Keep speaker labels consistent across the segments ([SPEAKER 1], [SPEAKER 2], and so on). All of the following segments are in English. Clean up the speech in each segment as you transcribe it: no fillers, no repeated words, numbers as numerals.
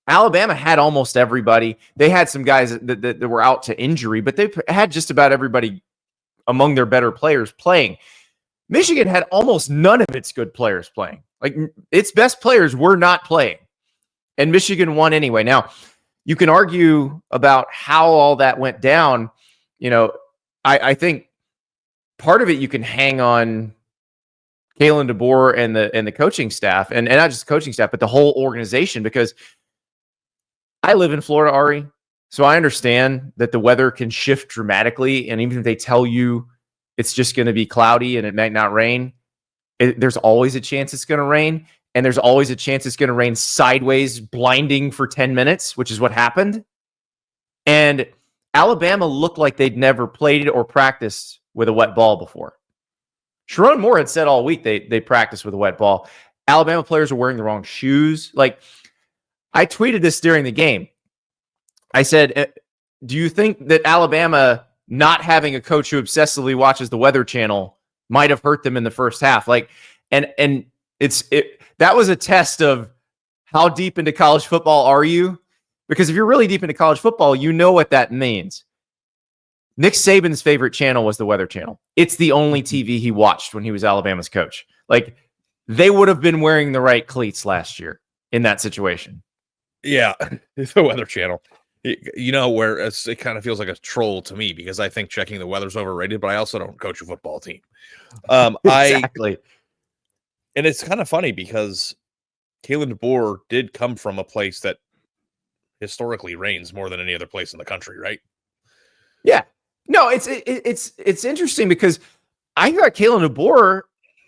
[SPEAKER 1] Alabama had almost everybody. They had some guys that were out to injury, but they had just about everybody among their better players playing. Michigan had almost none of its good players playing. Like, its best players were not playing, and Michigan won anyway. Now, you can argue about how all that went down. I think part of it you can hang on Kalen DeBoer and the coaching staff, and not just the coaching staff, but the whole organization, because I live in Florida, Ari, so I understand that the weather can shift dramatically, and even if they tell you it's just going to be cloudy and it might not rain, there's always a chance it's going to rain, and there's always a chance it's going to rain sideways, blinding for 10 minutes, which is what happened. And Alabama looked like they'd never played or practiced with a wet ball before. Sherrone Moore had said all week they practiced with a wet ball. Alabama players are wearing the wrong shoes. Like, I tweeted this during the game. I said, do you think that Alabama not having a coach who obsessively watches the Weather Channel might have hurt them in the first half? Like, and that was a test of how deep into college football are you? Because if you're really deep into college football, you know what that means. Nick Saban's favorite channel was the Weather Channel. It's the only TV he watched when he was Alabama's coach. Like, they would have been wearing the right cleats last year in that situation.
[SPEAKER 2] Yeah, the Weather Channel. Where it kind of feels like a troll to me, because I think checking the weather's overrated, but I also don't coach a football team.
[SPEAKER 1] Exactly.
[SPEAKER 2] And it's kind of funny because Kalen DeBoer did come from a place that historically rains more than any other place in the country, right?
[SPEAKER 1] Yeah. No, it's interesting because I thought Kalen DeBoer,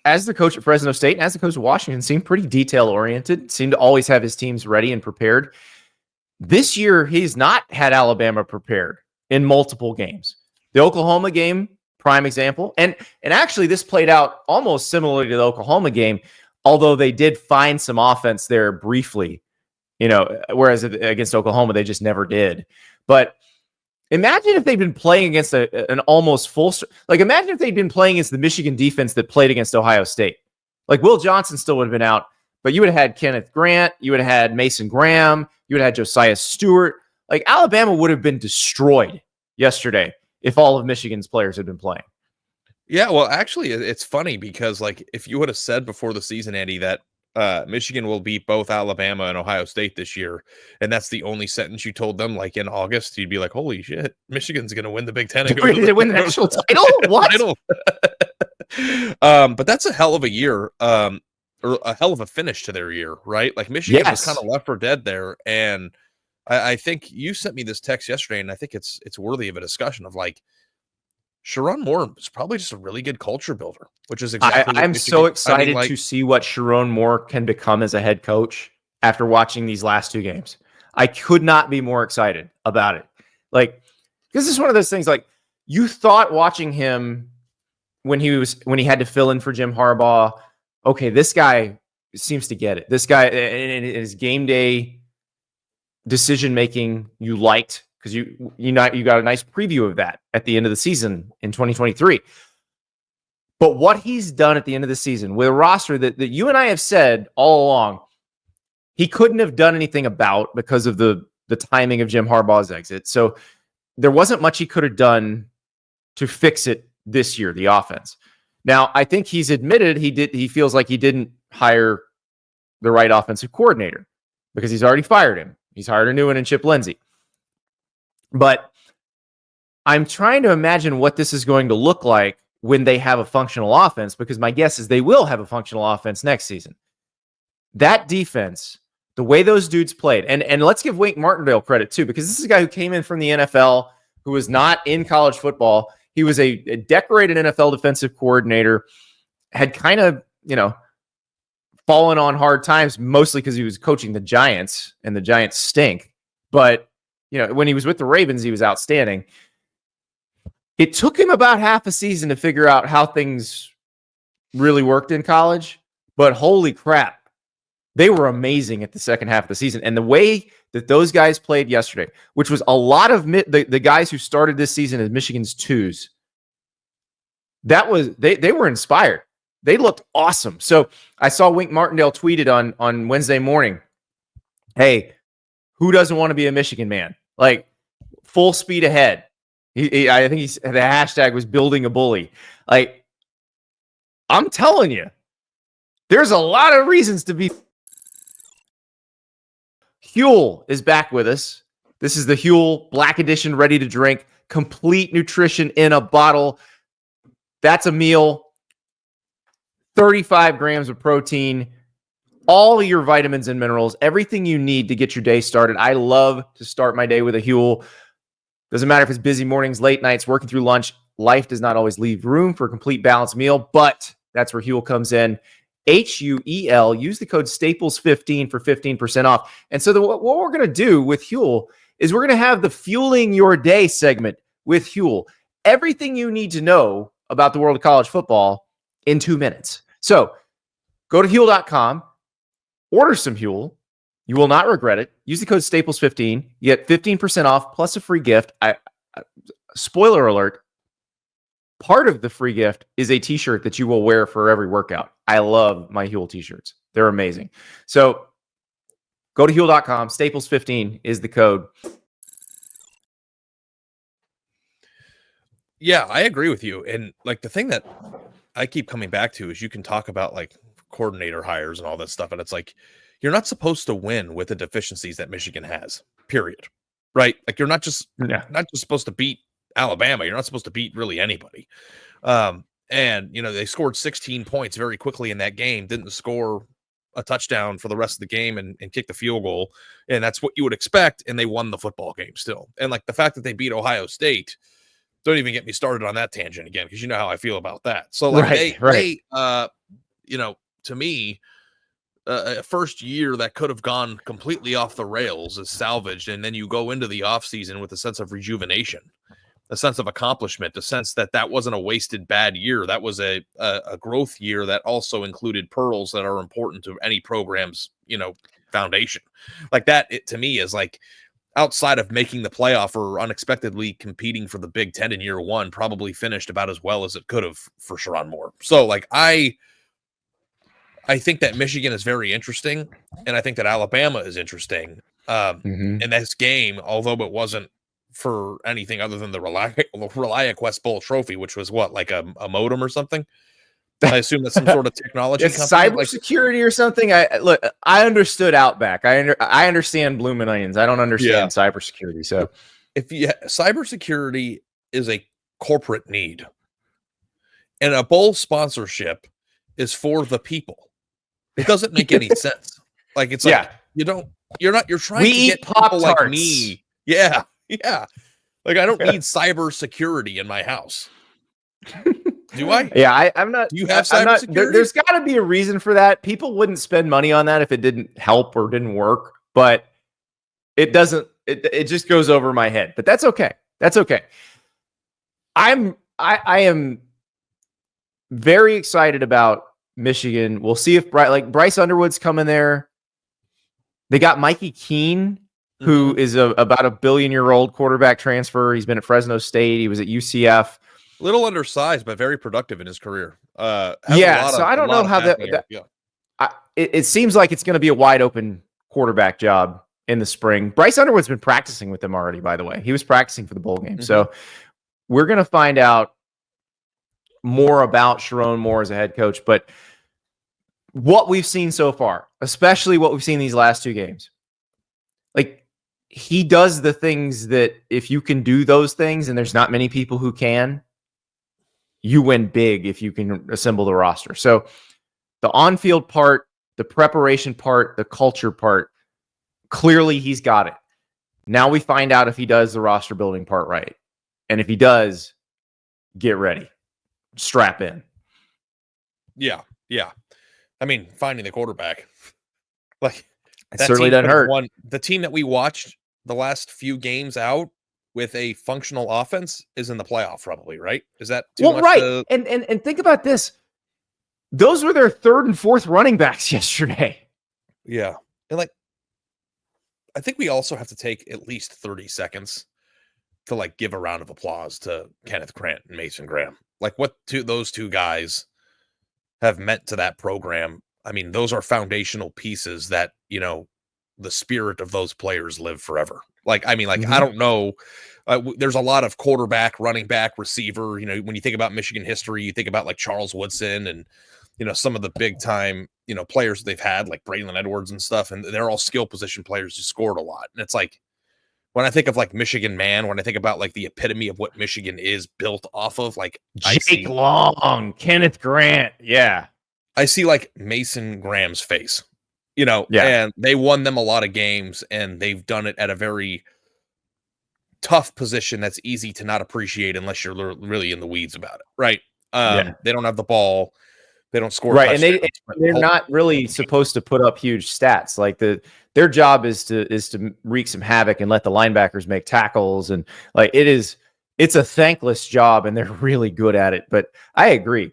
[SPEAKER 1] as the coach at Fresno State and as the coach of Washington, seemed pretty detail-oriented, seemed to always have his teams ready and prepared. This year, he's not had Alabama prepared in multiple games. The Oklahoma game, prime example. And actually, this played out almost similarly to the Oklahoma game, although they did find some offense there briefly, whereas against Oklahoma, they just never did. But imagine if they'd been playing against an almost full... Like, imagine if they'd been playing against the Michigan defense that played against Ohio State. Like, Will Johnson still would have been out, but you would have had Kenneth Grant, you would have had Mason Graham, you would have had Josiah Stewart. Like, Alabama would have been destroyed yesterday if all of Michigan's players had been playing.
[SPEAKER 2] Yeah, well, actually, it's funny because, like, if you would have said before the season, Andy, that Michigan will beat both Alabama and Ohio State this year, and that's the only sentence you told them, like, in August, you'd be like, holy shit, Michigan's going to win the Big Ten. And
[SPEAKER 1] Did they win the national title? What?
[SPEAKER 2] But that's a hell of a year, or a hell of a finish to their year, right? Like, Michigan was kind of left for dead there, and I think you sent me this text yesterday, and I think it's worthy of a discussion of, like, Sherrone Moore is probably just a really good culture builder, which is exactly
[SPEAKER 1] I'm so excited to see what Sherrone Moore can become as a head coach after watching these last two games. I could not be more excited about it. Like, because this is one of those things, like, you thought watching him when he had to fill in for Jim Harbaugh, okay, this guy seems to get it. This guy in his game day decision making, you liked, because you got a nice preview of that at the end of the season in 2023. But what he's done at the end of the season with a roster that you and I have said all along, he couldn't have done anything about because of the timing of Jim Harbaugh's exit. So there wasn't much he could have done to fix it this year, the offense. Now, I think he's admitted he feels like he didn't hire the right offensive coordinator because he's already fired him. He's hired a new one in Chip Lindsey. But I'm trying to imagine what this is going to look like when they have a functional offense, because my guess is they will have a functional offense next season. That defense, the way those dudes played, and let's give Wink Martindale credit too, because this is a guy who came in from the NFL, who was not in college football. He was a decorated NFL defensive coordinator, had kind of, fallen on hard times, mostly because he was coaching the Giants, and the Giants stink. But, when he was with the Ravens, he was outstanding. It took him about half a season to figure out how things really worked in college, but holy crap, they were amazing at the second half of the season. And the way that those guys played yesterday, which was a lot of the guys who started this season as Michigan's twos, that was they were inspired. They looked awesome. So I saw Wink Martindale tweeted on Wednesday morning, hey, who doesn't want to be a Michigan man? Like full speed ahead. I think the hashtag was building a bully. Like, I'm telling you, there's a lot of reasons to be. Huel is back with us. This is the Huel Black Edition ready to drink. Complete nutrition in a bottle. That's a meal. 35 grams of protein. All of your vitamins and minerals. Everything you need to get your day started. I love to start my day with a Huel. Doesn't matter if it's busy mornings, late nights, working through lunch. Life does not always leave room for a complete balanced meal, but that's where Huel comes in. Huel. Use the code Staples15 for 15% off. And so what we're going to do with Huel is we're going to have the Fueling Your Day segment with Huel. Everything you need to know about the world of college football in 2 minutes. So go to Huel.com, order some Huel. You will not regret it. Use the code Staples15. You get 15% off plus a free gift. Spoiler alert, part of the free gift is a t-shirt that you will wear for every workout. I love my Huel t-shirts. They're amazing. So go to Huel.com. Staples15 is the code.
[SPEAKER 2] Yeah, I agree with you. And like the thing that I keep coming back to is you can talk about like coordinator hires and all that stuff. And it's like, you're not supposed to win with the deficiencies that Michigan has, period. Right? Like you're not just supposed to beat Alabama. You're not supposed to beat really anybody. And they scored 16 points very quickly in that game, didn't score a touchdown for the rest of the game and kick the field goal. And that's what you would expect. And they won the football game still. And like the fact that they beat Ohio State, don't even get me started on that tangent again, because you know how I feel about that. So like they to me, a first year that could have gone completely off the rails is salvaged. And then you go into the offseason with a sense of rejuvenation, a sense of accomplishment, a sense that wasn't a wasted bad year. That was a growth year that also included pearls that are important to any program's, foundation. Like that, it to me is like, outside of making the playoff or unexpectedly competing for the Big Ten in year one, probably finished about as well as it could have for Sherrone Moore. So like, I think that Michigan is very interesting. And I think that Alabama is interesting. In this game, although it wasn't for anything other than the ReliaQuest Bowl trophy, which was what, like a modem or something? I assume that's some sort of technology
[SPEAKER 1] company. Cybersecurity or something. I understood Outback. I understand Bloomin' Onions. I don't understand cybersecurity. So
[SPEAKER 2] cybersecurity is a corporate need, and a bowl sponsorship is for the people. It doesn't make any sense. Like it's like you're trying to get people like me. Yeah. Like I don't need cybersecurity in my house. Do I?
[SPEAKER 1] Yeah, I'm not.
[SPEAKER 2] Do you have cybersecurity?
[SPEAKER 1] There's got to be a reason for that. People wouldn't spend money on that if it didn't help or didn't work. But it doesn't. It just goes over my head. But that's okay. That's okay. I am very excited about Michigan. We'll see if Bryce Underwood's coming there. They got Mikey Keene, who is about a billion-year-old quarterback transfer. He's been at Fresno State. He was at UCF.
[SPEAKER 2] Little undersized, but very productive in his career.
[SPEAKER 1] So I don't know how it seems like it's going to be a wide open quarterback job in the spring. Bryce Underwood's been practicing with them already, by the way. He was practicing for the bowl game. So we're going to find out more about Sherrone Moore as a head coach. But what we've seen so far, especially what we've seen these last two games, like he does the things that if you can do those things, and there's not many people who can, you win big if you can assemble the roster. So the on-field part, the preparation part, the culture part, clearly he's got it. Now we find out if he does the roster building part right. And if he does, get ready. Strap in.
[SPEAKER 2] Yeah. I mean, finding the quarterback. Like
[SPEAKER 1] it certainly doesn't hurt.
[SPEAKER 2] The team that we watched the last few games out with a functional offense is in the playoff, probably, right? Is that too much?
[SPEAKER 1] Right. And think about this. Those were their third and fourth running backs yesterday.
[SPEAKER 2] Yeah. And like, I think we also have to take at least 30 seconds to like give a round of applause to Kenneth Grant and Mason Graham. Like what those two guys have meant to that program. I mean, those are foundational pieces that, the spirit of those players live forever. Like, I mean, like, I don't know. There's a lot of quarterback, running back, receiver. You know, when you think about Michigan history, you think about like Charles Woodson and, you know, some of the big time, you know, players they've had like Braylon Edwards and stuff. And they're all skill position players who scored a lot. And it's like, when I think of like Michigan man, when I think about like the epitome of what Michigan is built off of, like
[SPEAKER 1] Jake Long, Kenneth Grant. Yeah.
[SPEAKER 2] I see like Mason Graham's face, you know, and they won them a lot of games and they've done it at a very tough position that's easy to not appreciate unless you're really in the weeds about it. Right. They don't have the ball. They don't score.
[SPEAKER 1] Right. And they're not really supposed to put up huge stats. Like their job is to wreak some havoc and let the linebackers make tackles. And like, it's a thankless job and they're really good at it. But I agree.